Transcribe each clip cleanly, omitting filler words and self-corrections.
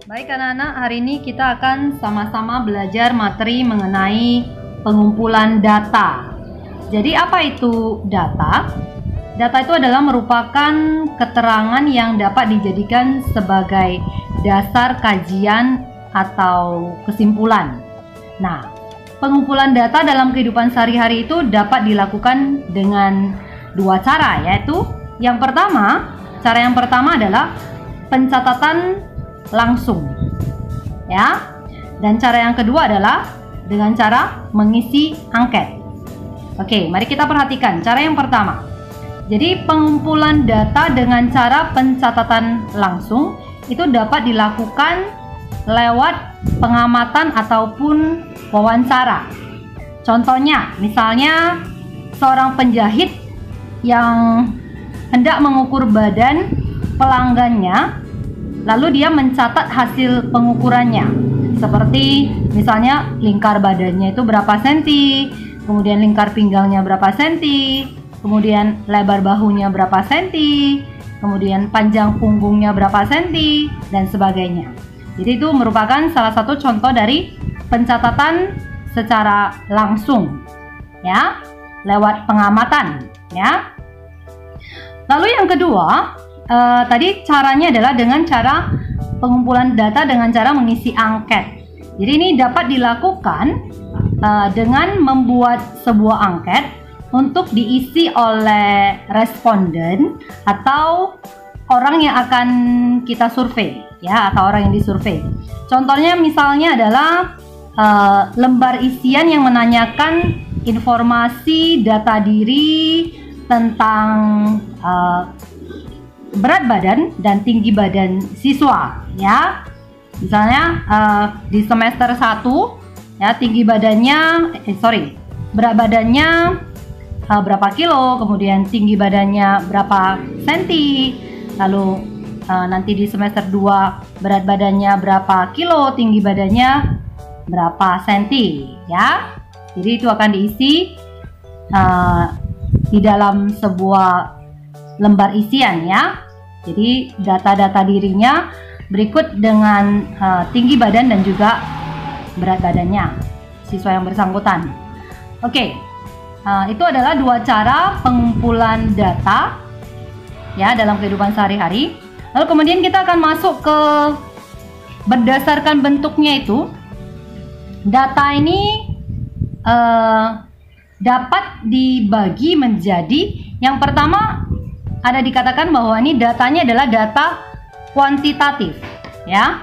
Baik anak-anak, hari ini kita akan sama-sama belajar materi mengenai pengumpulan data. Jadi apa itu data? Data itu adalah merupakan keterangan yang dapat dijadikan sebagai dasar kajian atau kesimpulan. Nah, pengumpulan data dalam kehidupan sehari-hari itu dapat dilakukan dengan dua cara, yaitu cara yang pertama adalah pencatatan langsung, ya. Dan cara yang kedua adalah dengan cara mengisi angket. Oke, mari kita perhatikan cara yang pertama. Jadi pengumpulan data dengan cara pencatatan langsung itu dapat dilakukan lewat pengamatan ataupun wawancara. Contohnya, misalnya seorang penjahit yang hendak mengukur badan pelanggannya, lalu dia mencatat hasil pengukurannya, seperti misalnya lingkar badannya itu berapa senti, kemudian lingkar pinggangnya berapa senti, kemudian lebar bahunya berapa senti, kemudian panjang punggungnya berapa senti, dan sebagainya. Jadi itu merupakan salah satu contoh dari pencatatan secara langsung, ya, lewat pengamatan, ya. Lalu yang kedua, tadi caranya adalah dengan cara pengumpulan data dengan cara mengisi angket. Jadi ini dapat dilakukan dengan membuat sebuah angket untuk diisi oleh responden atau orang yang akan kita survei, ya, atau orang yang disurvei. Contohnya misalnya adalah lembar isian yang menanyakan informasi data diri tentang berat badan dan tinggi badan siswa, ya. Misalnya di semester 1, ya, berat badannya berapa kilo, kemudian tinggi badannya berapa senti, lalu nanti di semester 2 berat badannya berapa kilo, tinggi badannya berapa senti, ya. Jadi itu akan diisi di dalam sebuah lembar isian, ya. Jadi data-data dirinya berikut dengan tinggi badan dan juga berat badannya siswa yang bersangkutan. Oke, itu adalah dua cara pengumpulan data, ya, dalam kehidupan sehari-hari. Lalu kemudian kita akan masuk ke berdasarkan bentuknya itu. Data ini dapat dibagi menjadi, yang pertama ada dikatakan bahwa ini datanya adalah data kuantitatif, ya.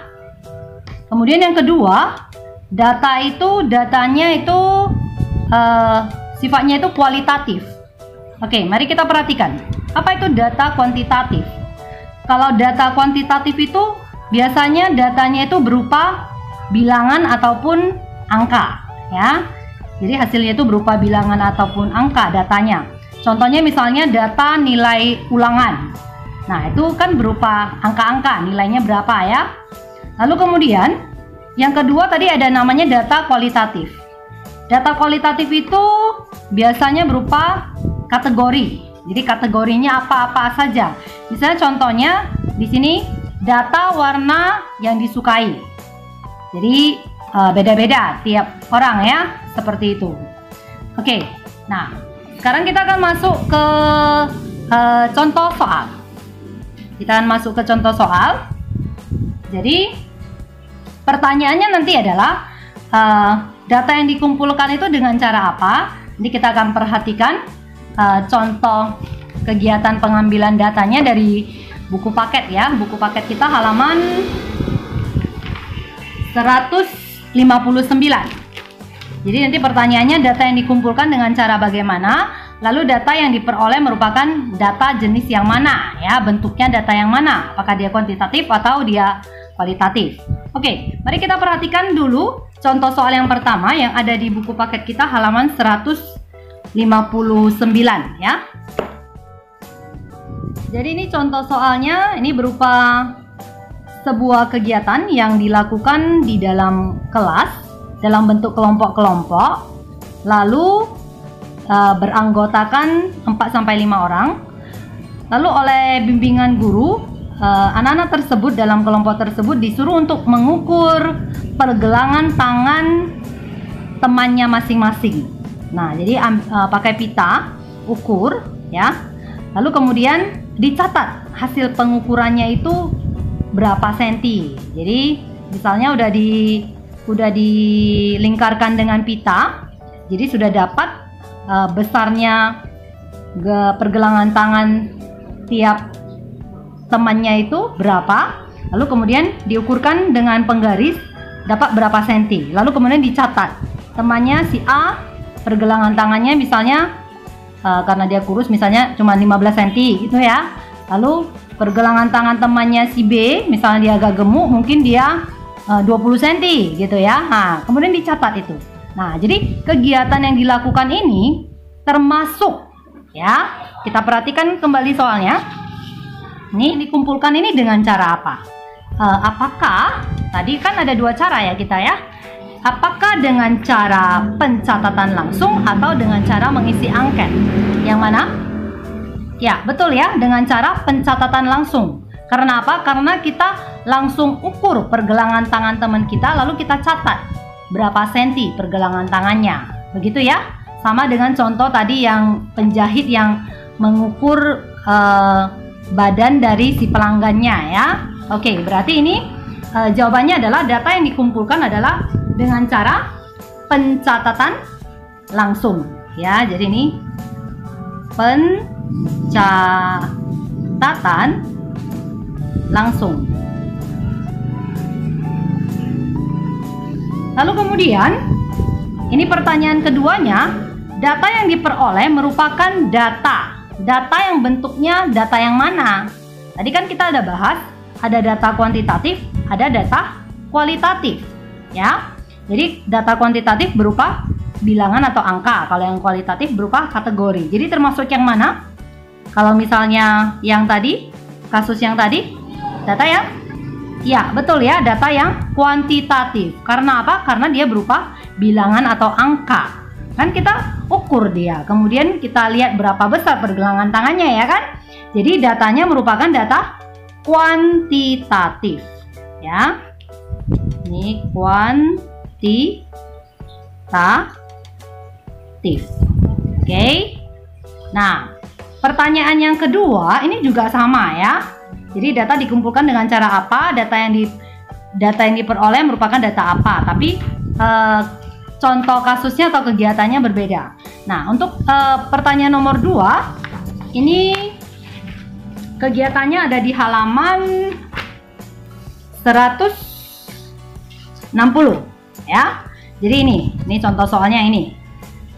Kemudian yang kedua, datanya itu sifatnya itu kualitatif. Oke, mari kita perhatikan. Apa itu data kuantitatif? Kalau data kuantitatif itu biasanya datanya itu berupa bilangan ataupun angka, ya. Jadi hasilnya itu berupa bilangan ataupun angka datanya. Contohnya misalnya data nilai ulangan. Nah, itu kan berupa angka-angka, nilainya berapa, ya. Lalu kemudian yang kedua tadi ada namanya data kualitatif. Data kualitatif itu biasanya berupa kategori. Jadi kategorinya apa-apa saja. Misalnya contohnya di sini data warna yang disukai. Jadi beda-beda tiap orang, ya, seperti itu. Oke. Nah, sekarang kita akan masuk ke contoh soal. Kita akan masuk ke contoh soal. Jadi pertanyaannya nanti adalah data yang dikumpulkan itu dengan cara apa? Jadi kita akan perhatikan contoh kegiatan pengambilan datanya dari buku paket, ya. Buku paket kita halaman 159. Jadi nanti pertanyaannya data yang dikumpulkan dengan cara bagaimana, lalu data yang diperoleh merupakan data jenis yang mana, ya, bentuknya data yang mana, apakah dia kuantitatif atau dia kualitatif. Oke, mari kita perhatikan dulu contoh soal yang pertama yang ada di buku paket kita halaman 159, ya. Jadi ini contoh soalnya, ini berupa sebuah kegiatan yang dilakukan di dalam kelas dalam bentuk kelompok-kelompok, lalu beranggotakan 4-5 orang. Lalu oleh bimbingan guru anak-anak tersebut dalam kelompok tersebut disuruh untuk mengukur pergelangan tangan temannya masing-masing. Nah, jadi pakai pita ukur ya. Lalu kemudian dicatat hasil pengukurannya itu berapa senti. Jadi misalnya udah dilingkarkan dengan pita. Jadi sudah dapat besarnya pergelangan tangan tiap temannya itu berapa. Lalu kemudian diukurkan dengan penggaris dapat berapa senti. Lalu kemudian dicatat temannya si A pergelangan tangannya misalnya karena dia kurus misalnya cuma 15 cm gitu ya. Lalu pergelangan tangan temannya si B misalnya dia agak gemuk mungkin dia 20 cm gitu ya. Nah, kemudian dicatat itu. Nah, jadi kegiatan yang dilakukan ini termasuk ya. Kita perhatikan kembali soalnya. Ini dikumpulkan ini dengan cara apa? Apakah tadi kan ada dua cara ya kita ya? Apakah dengan cara pencatatan langsung atau dengan cara mengisi angket? Yang mana? Ya, betul ya, dengan cara pencatatan langsung. Karena apa? Karena kita langsung ukur pergelangan tangan teman kita, lalu kita catat berapa senti pergelangan tangannya. Begitu ya? Sama dengan contoh tadi yang penjahit yang mengukur badan dari si pelanggannya ya. Oke, berarti ini jawabannya adalah data yang dikumpulkan adalah dengan cara pencatatan langsung ya. Jadi ini pencatatan langsung. Lalu kemudian ini pertanyaan keduanya, data yang diperoleh merupakan data yang bentuknya data yang mana? Tadi kan kita ada bahas ada data kuantitatif, ada data kualitatif ya. Jadi data kuantitatif berupa bilangan atau angka, kalau yang kualitatif berupa kategori. Jadi termasuk yang mana? Kalau misalnya yang tadi, kasus yang tadi, data yang ya betul ya, data yang kuantitatif. Karena apa? Karena dia berupa bilangan atau angka. Kan kita ukur dia, kemudian kita lihat berapa besar pergelangan tangannya ya kan. Jadi datanya merupakan data kuantitatif ya. Ini kuantitatif. Oke. Nah, pertanyaan yang kedua ini juga sama ya. Jadi data dikumpulkan dengan cara apa? Data yang diperoleh merupakan data apa? Tapi contoh kasusnya atau kegiatannya berbeda. Nah, untuk pertanyaan nomor 2 ini kegiatannya ada di halaman 160 ya. Jadi ini contoh soalnya ini.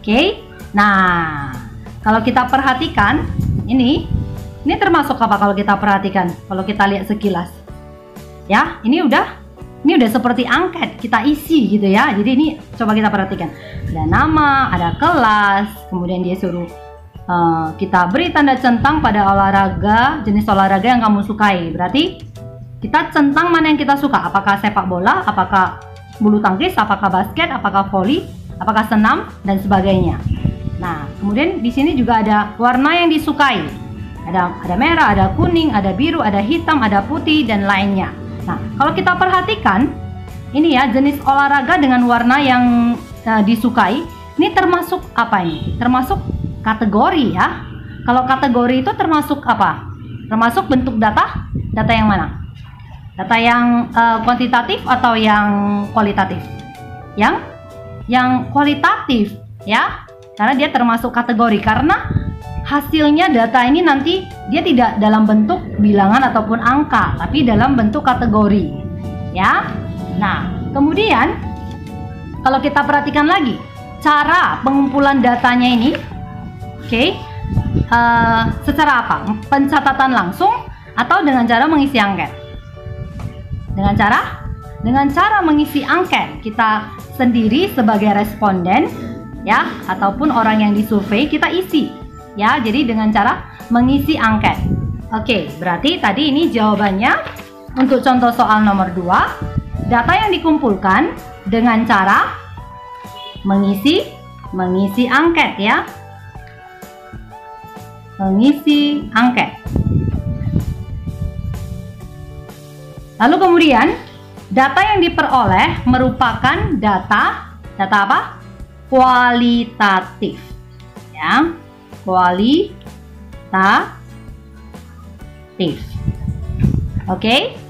Oke. Nah, kalau kita perhatikan ini termasuk apa kalau kita perhatikan? Kalau kita lihat sekilas. Ya, ini udah seperti angket kita isi gitu ya. Jadi ini coba kita perhatikan. Ada nama, ada kelas, kemudian dia suruh kita beri tanda centang pada jenis olahraga yang kamu sukai. Berarti kita centang mana yang kita suka. Apakah sepak bola, apakah bulu tangkis, apakah basket, apakah voli, apakah senam dan sebagainya. Nah, kemudian di sini juga ada warna yang disukai. Ada merah, ada kuning, ada biru, ada hitam, ada putih dan lainnya. Nah, kalau kita perhatikan ini ya, jenis olahraga dengan warna yang disukai, ini termasuk apa ini? Termasuk kategori ya. Kalau kategori itu termasuk apa? Termasuk bentuk data yang mana? Data yang kuantitatif atau yang kualitatif? Yang kualitatif ya, karena dia termasuk kategori, karena hasilnya data ini nanti dia tidak dalam bentuk bilangan ataupun angka, tapi dalam bentuk kategori ya. Nah, kemudian kalau kita perhatikan lagi cara pengumpulan datanya ini, oke, secara apa? Pencatatan langsung atau dengan cara mengisi angket? Dengan cara mengisi angket, kita sendiri sebagai responden ya, ataupun orang yang disurvei kita isi ya. Jadi dengan cara mengisi angket. Oke, berarti tadi ini jawabannya untuk contoh soal nomor 2, data yang dikumpulkan dengan cara mengisi angket ya. Mengisi angket. Lalu kemudian data yang diperoleh merupakan data apa? Kualitatif. Ya, kualitatif. Oke?